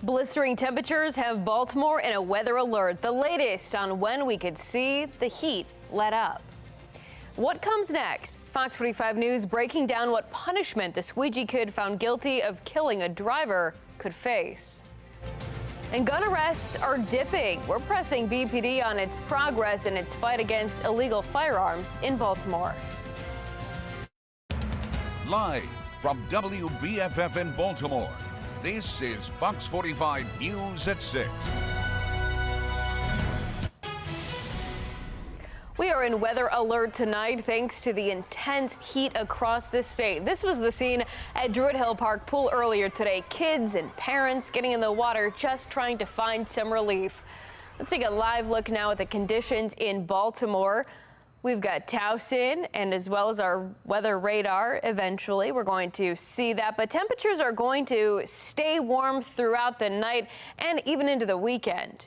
Blistering temperatures have Baltimore in a weather alert. The latest on when we could see the heat let up. What comes next? Fox 45 News breaking down what punishment the squeegee kid found guilty of killing a driver could face. And gun arrests are dipping. We're pressing BPD on its progress in its fight against illegal firearms in Baltimore. Live from WBFF in Baltimore, this is Fox 45 News at 6. We are in weather alert tonight thanks to the intense heat across the state. This was the scene at Druid Hill Park Pool earlier today. Kids and parents getting in the water just trying to find some relief. Let's take a live look now at the conditions in Baltimore. We've got Towson and as well as our weather radar. Eventually, we're going to see that, but temperatures are going to stay warm throughout the night and even into the weekend.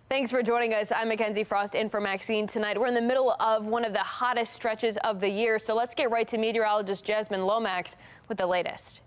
Thanks for joining us. I'm Mackenzie Frost in for Maxine tonight. We're in the middle of one of the hottest stretches of the year, so let's get right to meteorologist Jasmine Lomax with the latest.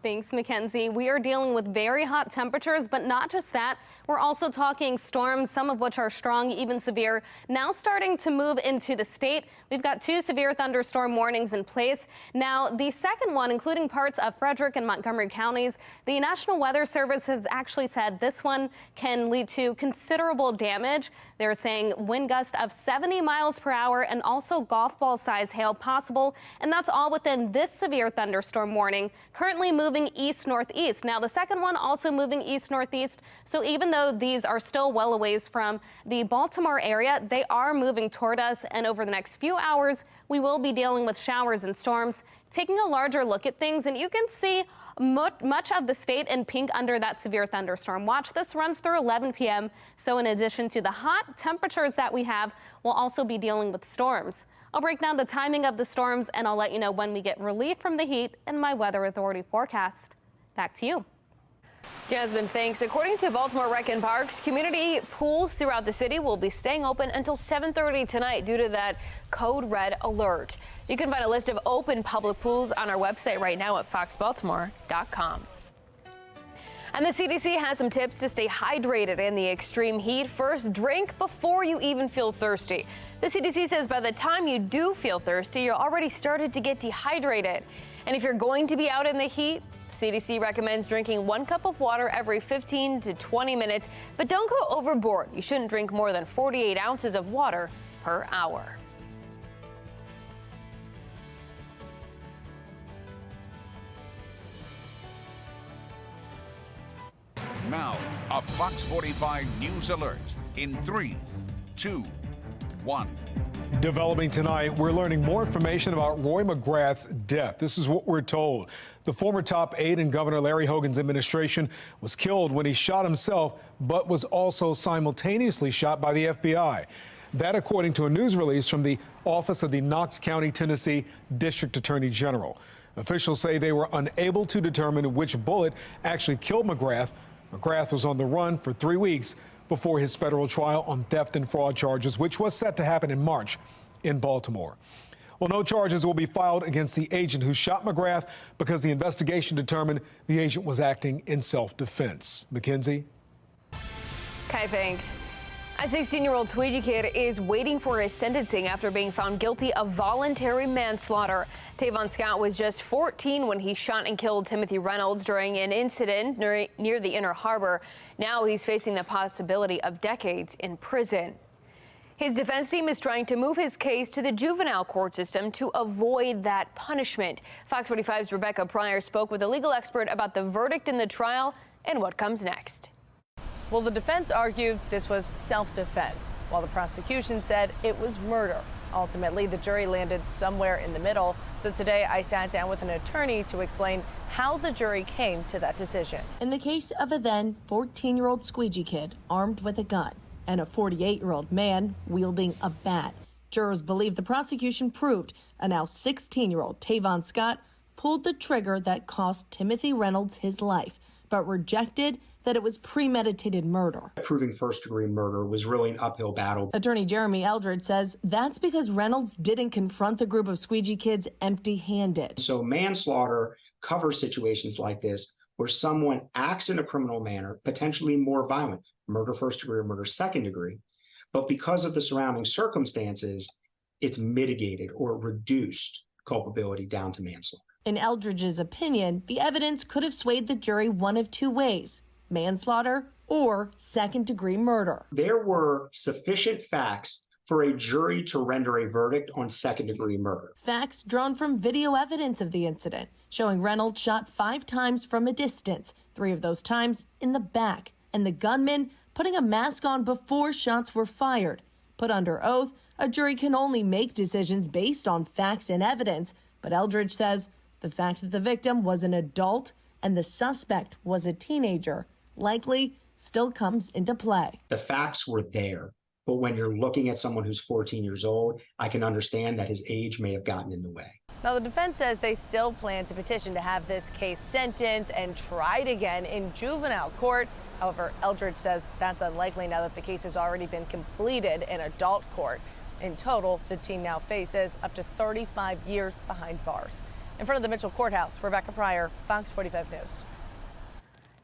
Thanks, Mackenzie. We are dealing with very hot temperatures, but not just that. We're also talking storms, some of which are strong, even severe, now starting to move into the state. We've got 2 severe thunderstorm warnings in place. Now, the second one, including parts of Frederick and Montgomery counties, the National Weather Service has actually said this one can lead to considerable damage. They're saying wind gust of 70 miles per hour and also golf ball size hail possible. And that's all within this severe thunderstorm warning, currently moving east-northeast. Now, the second one also moving east-northeast. So even though these are still well a ways from the Baltimore area, they are moving toward us. And over the next few hours, we will be dealing with showers and storms. Taking a larger look at things, and you can see much of the state in pink under that severe thunderstorm watch. This runs through 11 p.m. So in addition to the hot temperatures that we have, we'll also be dealing with storms. I'll break down the timing of the storms, and I'll let you know when we get relief from the heat in my Weather Authority forecast. Back to you. Jasmine, thanks. According to Baltimore Rec and Parks, community pools throughout the city will be staying open until 7:30 tonight due to that code red alert. You can find a list of open public pools on our website right now at foxbaltimore.com. And the CDC has some tips to stay hydrated in the extreme heat. First, drink before you even feel thirsty. The CDC says by the time you do feel thirsty, you're already started to get dehydrated. And if you're going to be out in the heat, CDC recommends drinking 1 cup of water every 15 to 20 minutes, but don't go overboard. You shouldn't drink more than 48 ounces of water per hour. Now, a Fox 45 News alert in 3, 2, 1. Developing tonight, we're learning more information about Roy McGrath's death. This is what we're told. The former top aide in Governor Larry Hogan's administration was killed when he shot himself, but was also simultaneously shot by the FBI. That according to a news release from the Office of the Knox County, Tennessee District Attorney General. Officials say they were unable to determine which bullet actually killed McGrath. McGrath was on the run for 3 weeks before his federal trial on theft and fraud charges, which was set to happen in March in Baltimore. Well, no charges will be filed against the agent who shot McGrath because the investigation determined the agent was acting in self-defense. Mackenzie? Okay, thanks. A 16-year-old squeegee kid is waiting for his sentencing after being found guilty of voluntary manslaughter. Tavon Scott was just 14 when he shot and killed Timothy Reynolds during an incident near the Inner Harbor. Now he's facing the possibility of decades in prison. His defense team is trying to move his case to the juvenile court system to avoid that punishment. Fox 45's Rebecca Pryor spoke with a legal expert about the verdict in the trial and what comes next. Well, the defense argued this was self-defense, while the prosecution said it was murder. Ultimately, the jury landed somewhere in the middle. So today I sat down with an attorney to explain how the jury came to that decision. In the case of a then 14-year-old squeegee kid armed with a gun and a 48-year-old man wielding a bat, jurors believe the prosecution proved a now 16-year-old Tavon Scott pulled the trigger that cost Timothy Reynolds his life, but rejected that it was premeditated murder. Proving first-degree murder was really an uphill battle. Attorney Jeremy Eldred says that's because Reynolds didn't confront the group of squeegee kids empty-handed. So manslaughter cover situations like this where someone acts in a criminal manner, potentially more violent, murder first degree or murder second degree, but because of the surrounding circumstances, it's mitigated or reduced culpability down to manslaughter. In Eldridge's opinion, the evidence could have swayed the jury one of two ways: manslaughter or second-degree murder. There were sufficient facts for a jury to render a verdict on second-degree murder. Facts drawn from video evidence of the incident, showing Reynolds shot 5 times from a distance, 3 of those times in the back, and the gunman putting a mask on before shots were fired. Put under oath, a jury can only make decisions based on facts and evidence, but Eldridge says the fact that the victim was an adult and the suspect was a teenager likely still comes into play. The facts were there, but when you're looking at someone who's 14 years old, I can understand that his age may have gotten in the way. Now, the defense says they still plan to petition to have this case sentenced and tried again in juvenile court. However, Eldridge says that's unlikely now that the case has already been completed in adult court. In total, the teen now faces up to 35 years behind bars. In front of the Mitchell Courthouse, Rebecca Pryor, Fox 45 News.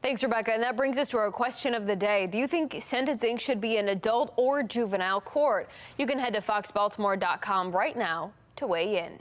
Thanks, Rebecca. And that brings us to our question of the day. Do you think sentencing should be in adult or juvenile court? You can head to foxbaltimore.com right now to weigh in.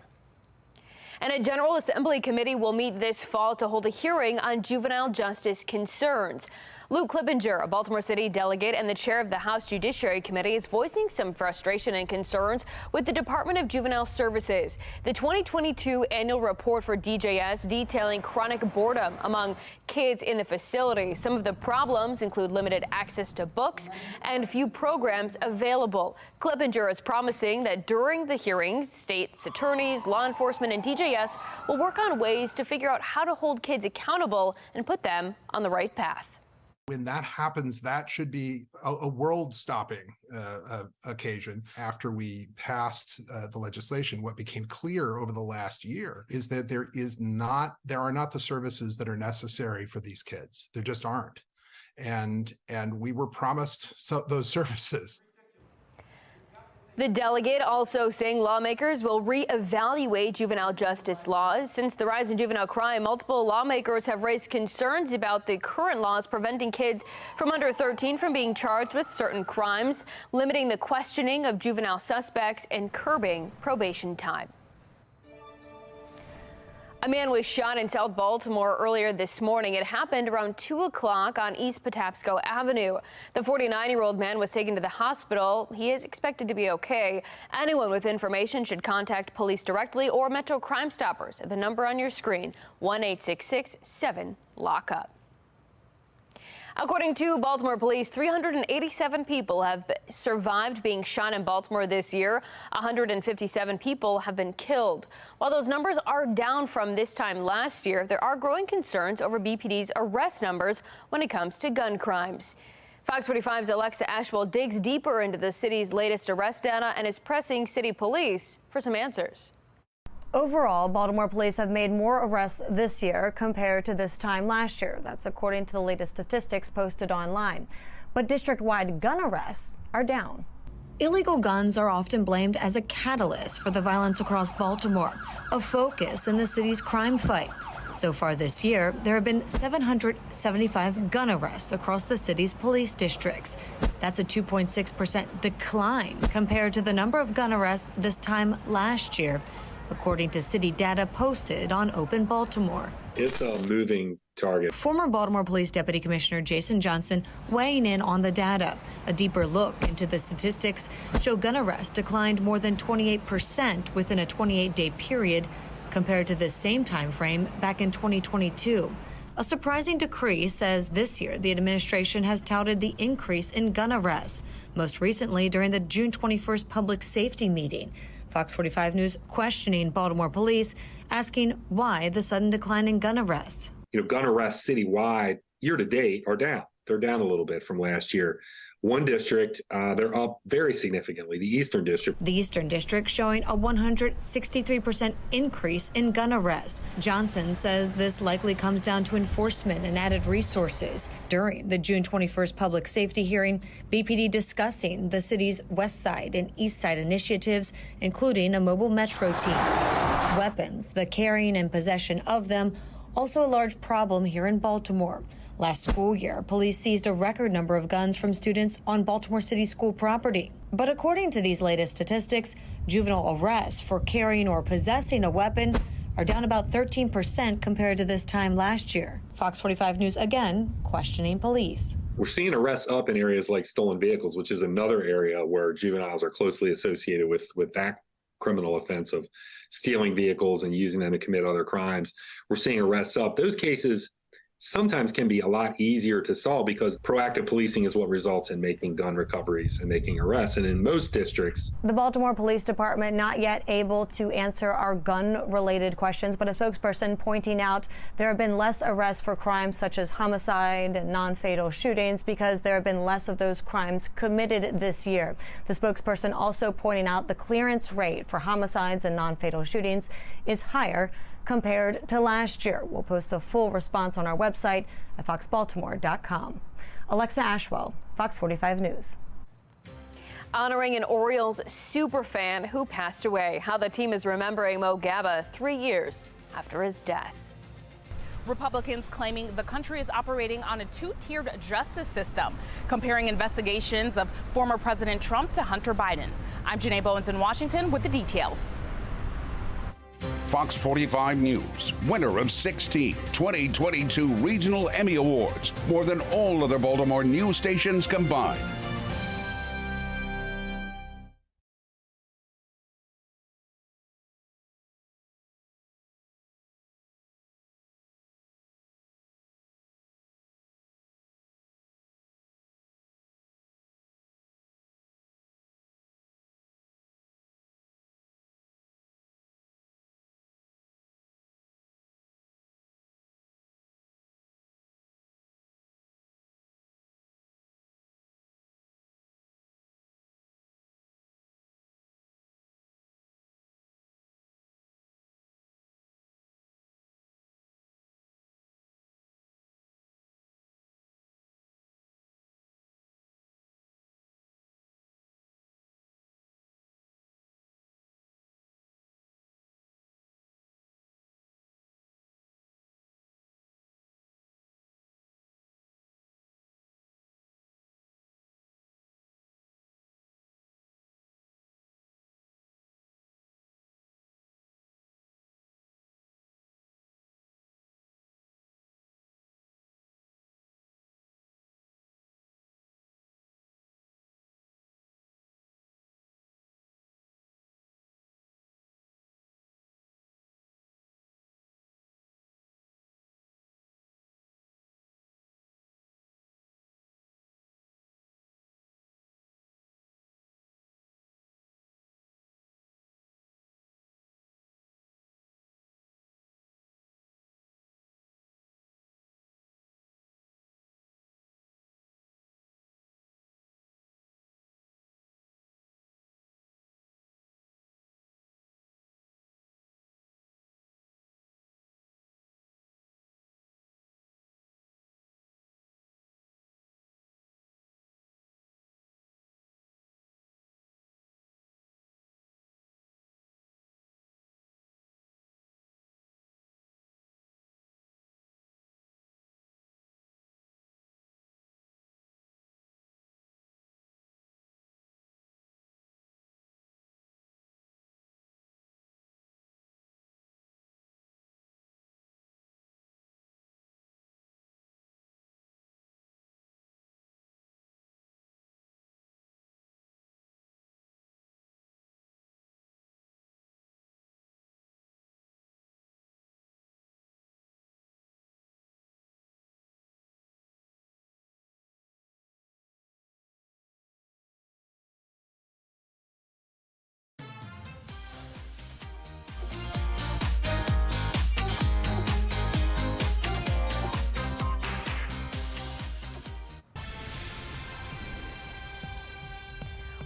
And a General Assembly committee will meet this fall to hold a hearing on juvenile justice concerns. Luke Clippinger, a Baltimore City delegate and the chair of the House Judiciary Committee, is voicing some frustration and concerns with the Department of Juvenile Services. The 2022 annual report for DJS detailing chronic boredom among kids in the facility. Some of the problems include limited access to books and few programs available. Clippinger is promising that during the hearings, state's attorneys, law enforcement, and DJS will work on ways to figure out how to hold kids accountable and put them on the right path. When that happens, that should be a world-stopping occasion. After we passed the legislation, what became clear over the last year is that there are not the services that are necessary for these kids. There just aren't, and we were promised those services. The delegate also saying lawmakers will reevaluate juvenile justice laws. Since the rise in juvenile crime, multiple lawmakers have raised concerns about the current laws preventing kids from under 13 from being charged with certain crimes, limiting the questioning of juvenile suspects, and curbing probation time. A man was shot in South Baltimore earlier this morning. It happened around 2 o'clock on East Patapsco Avenue. The 49-year-old man was taken to the hospital. He is expected to be okay. Anyone with information should contact police directly or Metro Crime Stoppers at the number on your screen, 1-866-7-LOCK-UP. According to Baltimore police, 387 people have survived being shot in Baltimore this year. 157 people have been killed. While those numbers are down from this time last year, there are growing concerns over BPD's arrest numbers when it comes to gun crimes. Fox 45's Alexa Ashwell digs deeper into the city's latest arrest data and is pressing city police for some answers. Overall, Baltimore police have made more arrests this year compared to this time last year. That's according to the latest statistics posted online. But district-wide gun arrests are down. Illegal guns are often blamed as a catalyst for the violence across Baltimore, a focus in the city's crime fight. So far this year, there have been 775 gun arrests across the city's police districts. That's a 2.6% decline compared to the number of gun arrests this time last year, according to city data posted on Open Baltimore. It's a moving target. Former Baltimore Police Deputy Commissioner Jason Johnson weighing in on the data. A deeper look into the statistics show gun arrests declined more than 28% within a 28-day period compared to the same time frame back in 2022. A surprising decree says this year the administration has touted the increase in gun arrests, most recently during the June 21st public safety meeting. Fox 45 News questioning Baltimore police, asking why the sudden decline in gun arrests. Gun arrests citywide year to date are down. They're down a little bit from last year. One district, they're up very significantly, the Eastern District. The Eastern District showing a 163% increase in gun arrests. Johnson says this likely comes down to enforcement and added resources. During the June 21st public safety hearing, BPD discussing the city's West Side and East Side initiatives, including a mobile metro team. Weapons, the carrying and possession of them, also a large problem here in Baltimore. Last school year, police seized a record number of guns from students on Baltimore City school property. But according to these latest statistics, juvenile arrests for carrying or possessing a weapon are down about 13% compared to this time last year. Fox 45 News again questioning police. We're seeing arrests up in areas like stolen vehicles, which is another area where juveniles are closely associated with that criminal offense of stealing vehicles and using them to commit other crimes. We're seeing arrests up. Those cases sometimes can be a lot easier to solve because proactive policing is what results in making gun recoveries and making arrests. And in most districts, the Baltimore Police Department not yet able to answer our gun-related questions, but a spokesperson pointing out there have been less arrests for crimes such as homicide and non-fatal shootings because there have been less of those crimes committed this year. The spokesperson also pointing out the clearance rate for homicides and non-fatal shootings is higher compared to last year. We'll post the full response on our website at foxbaltimore.com. Alexa Ashwell, Fox 45 News. Honoring an Orioles superfan who passed away. How the team is remembering Mo Gaba 3 years after his death. Republicans claiming the country is operating on a two-tiered justice system, comparing investigations of former President Trump to Hunter Biden. I'm Janae Bowens in Washington with the details. Fox 45 News, winner of 16 2022 Regional Emmy Awards, more than all other Baltimore news stations combined.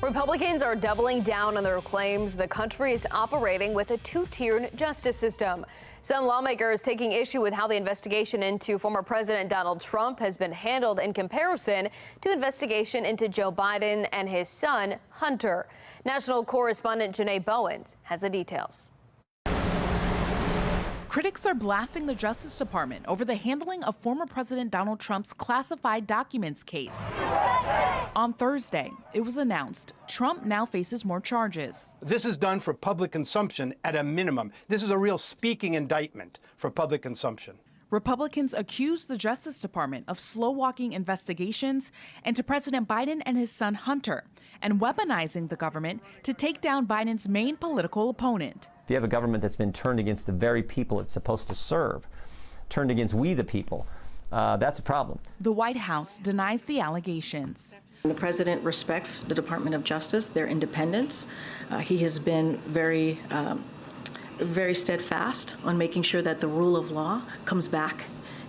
Republicans are doubling down on their claims the country is operating with a two-tiered justice system. Some lawmakers taking issue with how the investigation into former President Donald Trump has been handled in comparison to investigation into Joe Biden and his son, Hunter. National correspondent Janae Bowens has the details. Critics are blasting the Justice Department over the handling of former President Donald Trump's classified documents case. On Thursday, it was announced Trump now faces more charges. This is done for public consumption at a minimum. This is a real speaking indictment for public consumption. Republicans accused the Justice Department of slow-walking investigations into President Biden and his son Hunter, and weaponizing the government to take down Biden's main political opponent. If you have a government that's been turned against the very people it's supposed to serve, turned against we the people, that's a problem. The White House denies the allegations. The president respects the Department of Justice, their independence. He has been very steadfast on making sure that the rule of law comes back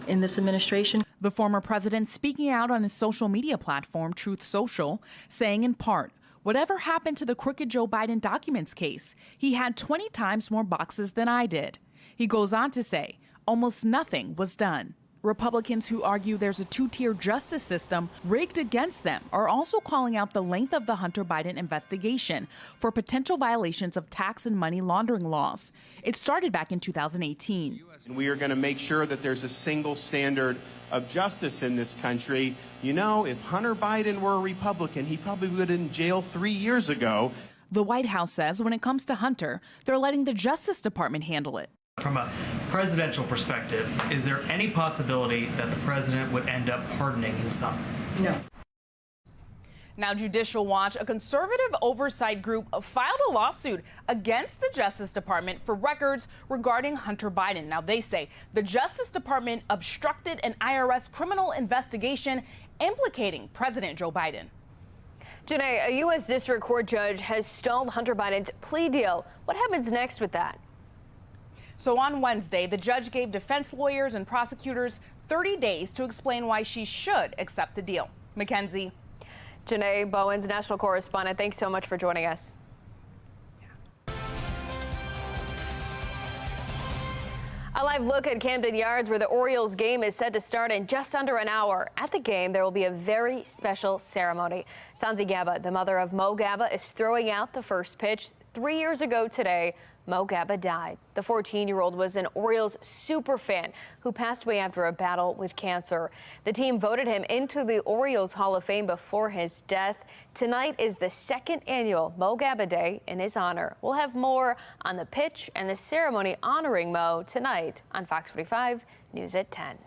in this administration. The former president speaking out on his social media platform, Truth Social, saying in part, whatever happened to the crooked Joe Biden documents case, he had 20 times more boxes than I did. He goes on to say, almost nothing was done. Republicans who argue there's a two-tier justice system rigged against them are also calling out the length of the Hunter Biden investigation for potential violations of tax and money laundering laws. It started back in 2018. We are going to make sure that there's a single standard of justice in this country. You know, if Hunter Biden were a Republican, he probably would have been in jail 3 years ago. The White House says when it comes to Hunter, they're letting the Justice Department handle it. From a presidential perspective, is there any possibility that the president would end up pardoning his son? No. Now, Judicial Watch, a conservative oversight group, filed a lawsuit against the Justice Department for records regarding Hunter Biden. Now, they say the Justice Department obstructed an IRS criminal investigation implicating President Joe Biden. Janae, a U.S. District Court judge has stalled Hunter Biden's plea deal. What happens next with that? So on Wednesday, the judge gave defense lawyers and prosecutors 30 days to explain why she should accept the deal. Mackenzie. Janae Bowens, national correspondent, thanks so much for joining us. A live look at Camden Yards, where the Orioles game is set to start in just under an hour. At the game, there will be a very special ceremony. Sanzi Gaba, the mother of Mo Gaba, is throwing out the first pitch. 3 years ago today, Mo Gaba died. The 14-year-old was an Orioles super fan who passed away after a battle with cancer. The team voted him into the Orioles Hall of Fame before his death. Tonight is the second annual Mo Gaba Day in his honor. We'll have more on the pitch and the ceremony honoring Mo tonight on Fox 45 News at 10.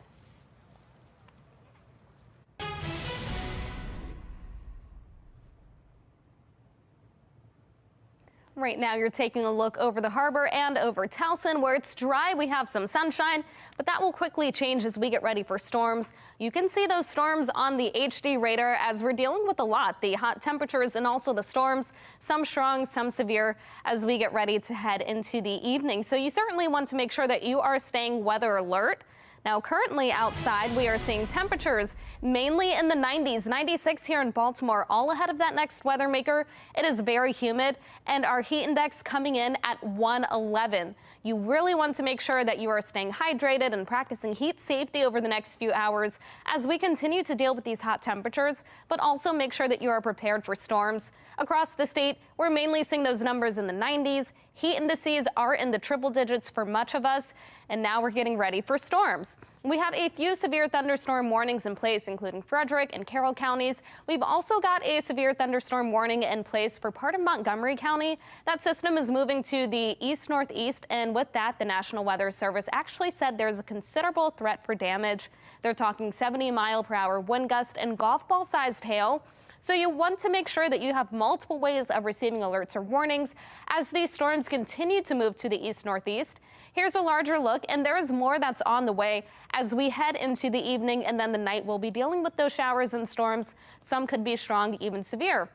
Right now, you're taking a look over the harbor and over Towson, where it's dry. We have some sunshine, but that will quickly change as we get ready for storms. You can see those storms on the HD radar as we're dealing with a lot. The hot temperatures and also the storms, some strong, some severe, as we get ready to head into the evening. So you certainly want to make sure that you are staying weather alert. Now, currently outside, we are seeing temperatures mainly in the 90s, 96 here in Baltimore, all ahead of that next weather maker. It is very humid, and our heat index coming in at 111. You really want to make sure that you are staying hydrated and practicing heat safety over the next few hours as we continue to deal with these hot temperatures, but also make sure that you are prepared for storms. Across the state, we're mainly seeing those numbers in the 90s. Heat indices are in the triple digits for much of us, and now we're getting ready for storms. We have a few severe thunderstorm warnings in place, including Frederick and Carroll counties. We've also got a severe thunderstorm warning in place for part of Montgomery County. That system is moving to the east-northeast, and with that, the National Weather Service actually said there's a considerable threat for damage. They're talking 70-mile-per-hour wind gust and golf ball-sized hail. So you want to make sure that you have multiple ways of receiving alerts or warnings as these storms continue to move to the east-northeast. Here's a larger look, and there is more that's on the way as we head into the evening and then the night. We'll be dealing with those showers and storms. Some could be strong, even severe.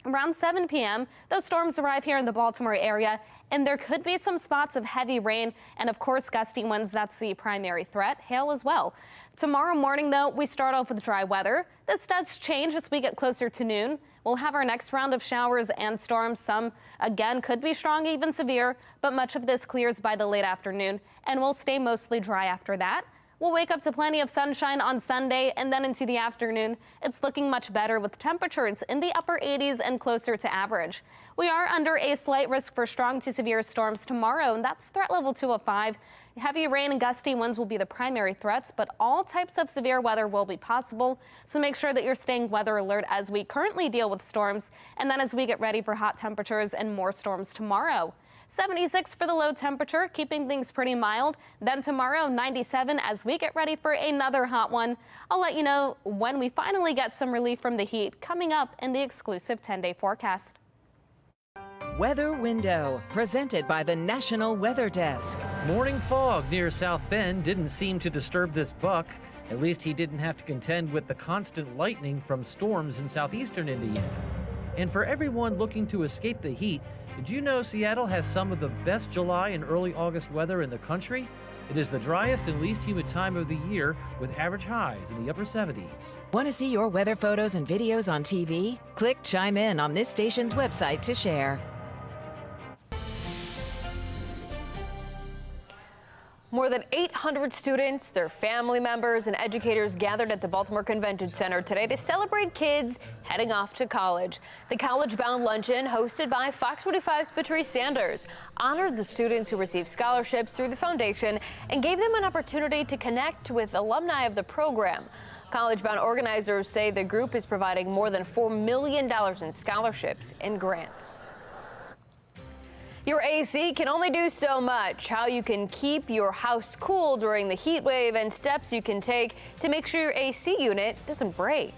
Around 7 p.m., those storms arrive here in the Baltimore area, and there could be some spots of heavy rain and, of course, gusty winds. That's the primary threat. Hail as well. Tomorrow morning, though, we start off with dry weather. This does change as we get closer to noon. We'll have our next round of showers and storms. Some, again, could be strong, even severe, but much of this clears by the late afternoon and will stay mostly dry after that. We'll wake up to plenty of sunshine on Sunday, and then into the afternoon, it's looking much better with temperatures in the upper 80s and closer to average. We are under a slight risk for strong to severe storms tomorrow, and that's threat level 2 of 5. Heavy rain and gusty winds will be the primary threats, but all types of severe weather will be possible. So make sure that you're staying weather alert as we currently deal with storms, and then as we get ready for hot temperatures and more storms tomorrow. 76 for the low temperature, keeping things pretty mild. Then tomorrow, 97 as we get ready for another hot one. I'll let you know when we finally get some relief from the heat coming up in the exclusive 10-day forecast. Weather Window, presented by the National Weather Desk. Morning fog near South Bend didn't seem to disturb this buck. At least he didn't have to contend with the constant lightning from storms in southeastern Indiana. And for everyone looking to escape the heat, did you know Seattle has some of the best July and early August weather in the country? It is the driest and least humid time of the year, with average highs in the upper 70s. Want to see your weather photos and videos on TV? Click Chime In on this station's website to share. More than 800 students, their family members, and educators gathered at the Baltimore Convention Center today to celebrate kids heading off to college. The college-bound luncheon, hosted by FOX45's Patrice Sanders, honored the students who received scholarships through the foundation and gave them an opportunity to connect with alumni of the program. College-bound organizers say the group is providing more than $4 million in scholarships and grants. Your AC can only do so much. How you can keep your house cool during the heat wave and steps you can take to make sure your AC unit doesn't break.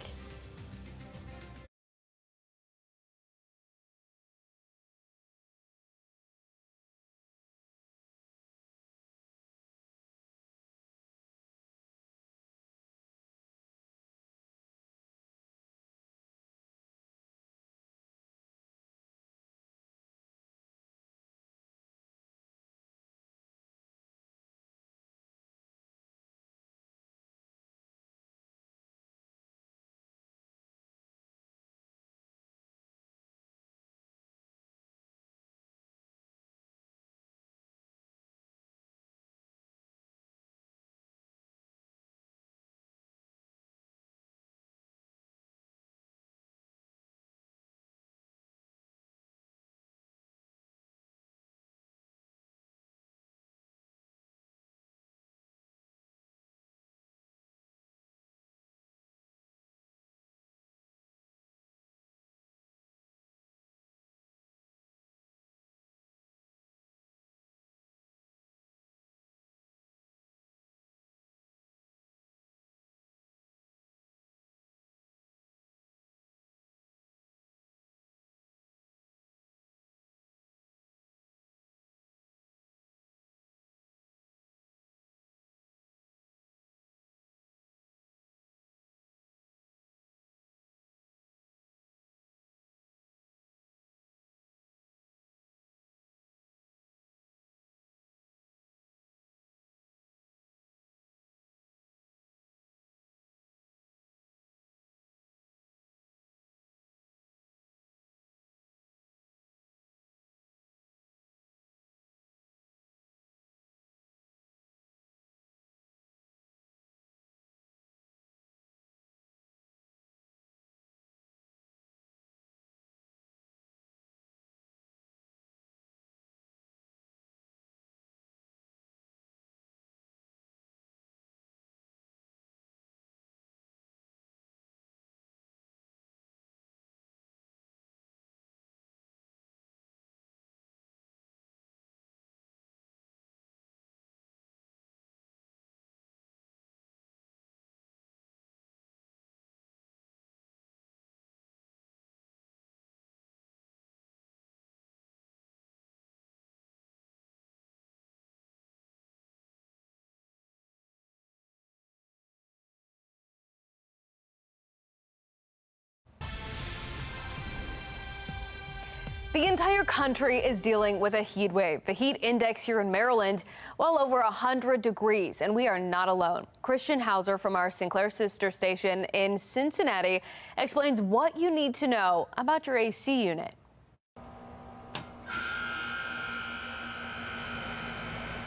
The entire country is dealing with a heat wave. The heat index here in Maryland, well over 100 degrees, and we are not alone. Christian Hauser from our Sinclair sister station in Cincinnati explains what you need to know about your AC unit.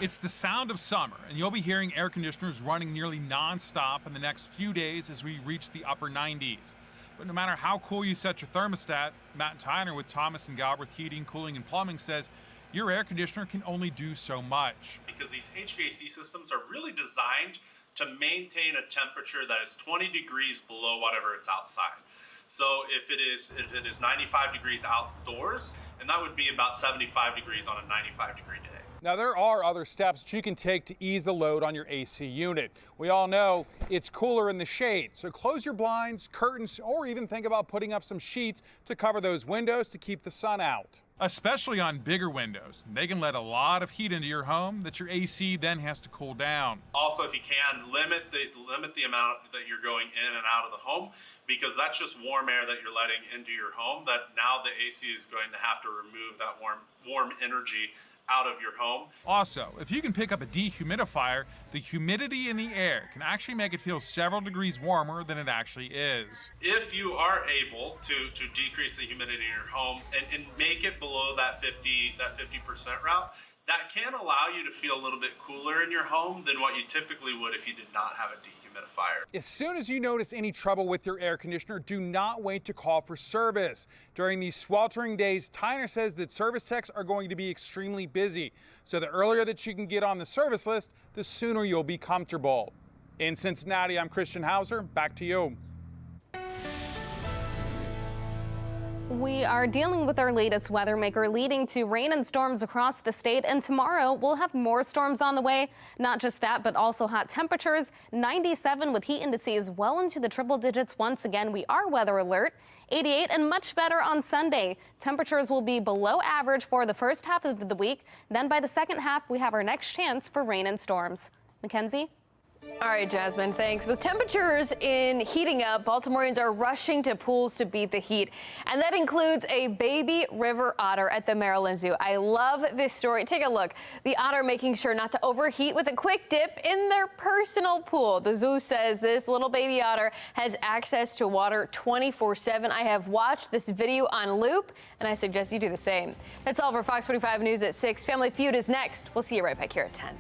It's the sound of summer, and you'll be hearing air conditioners running nearly non-stop in the next few days as we reach the upper 90s. But no matter how cool you set your thermostat, Matt Tyner with Thomas & Galbraith Heating, Cooling and Plumbing says your air conditioner can only do so much. Because these HVAC systems are really designed to maintain a temperature that is 20 degrees below whatever it's outside. So if it is 95 degrees outdoors, and that would be about 75 degrees on a 95 degree day. Now, there are other steps that you can take to ease the load on your AC unit. We all know it's cooler in the shade, so close your blinds, curtains, or even think about putting up some sheets to cover those windows to keep the sun out. Especially on bigger windows. They can let a lot of heat into your home that your AC then has to cool down. Also, if you can, limit the amount that you're going in and out of the home, because that's just warm air that you're letting into your home that now the AC is going to have to remove that warm energy out of your home. Also, if you can pick up a dehumidifier, the humidity in the air can actually make it feel several degrees warmer than it actually is. If you are able to decrease the humidity in your home and make it below that 50% route, that can allow you to feel a little bit cooler in your home than what you typically would if you did not have a dehumidifier. As soon as you notice any trouble with your air conditioner, do not wait to call for service. During these sweltering days, Tyner says that service techs are going to be extremely busy. So the earlier that you can get on the service list, the sooner you'll be comfortable. In Cincinnati, I'm Christian Hauser. Back to you. We are dealing with our latest weather maker, leading to rain and storms across the state. And tomorrow we'll have more storms on the way. Not just that, but also hot temperatures. 97 with heat indices well into the triple digits. Once again, we are weather alert. 88 and much better on Sunday. Temperatures will be below average for the first half of the week. Then by the second half, we have our next chance for rain and storms. Mackenzie? All right, Jasmine, thanks. With temperatures heating up, Baltimoreans are rushing to pools to beat the heat. And that includes a baby river otter at the Maryland Zoo. I love this story. Take a look. The otter making sure not to overheat with a quick dip in their personal pool. The zoo says this little baby otter has access to water 24/7. I have watched this video on loop, and I suggest you do the same. That's all for Fox 45 News at 6. Family Feud is next. We'll see you right back here at 10.